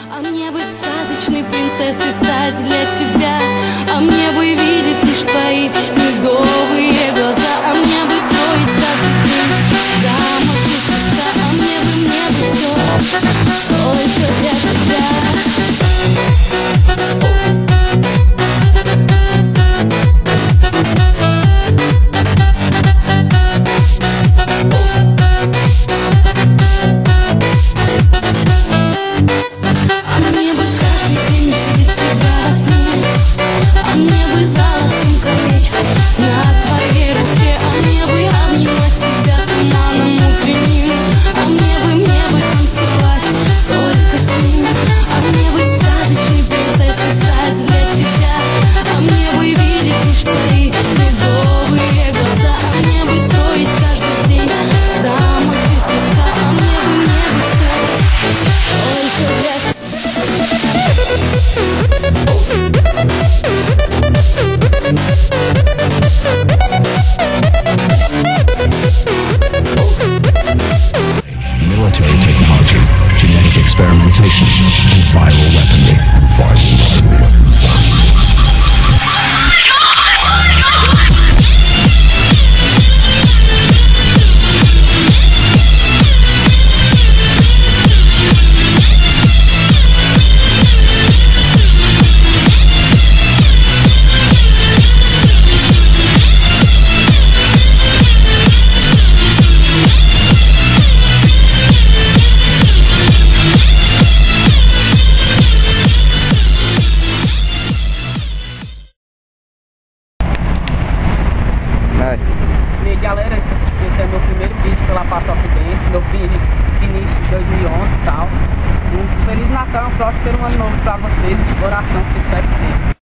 А мне бы сказочной принцессой стать для тебя, а мне бы видеть лишь твои медовые глаза, а мне бы строить каждый день замок из песка, а мне бы все только для тебя. Military technology, genetic experimentation, and viral weaponry. E aí galera, esse é o meu primeiro vídeo pela Passo of Dance, meu finish de 2011 e tal. Um Feliz Natal e um próspero ano novo pra vocês, de coração, que eu espero sempre.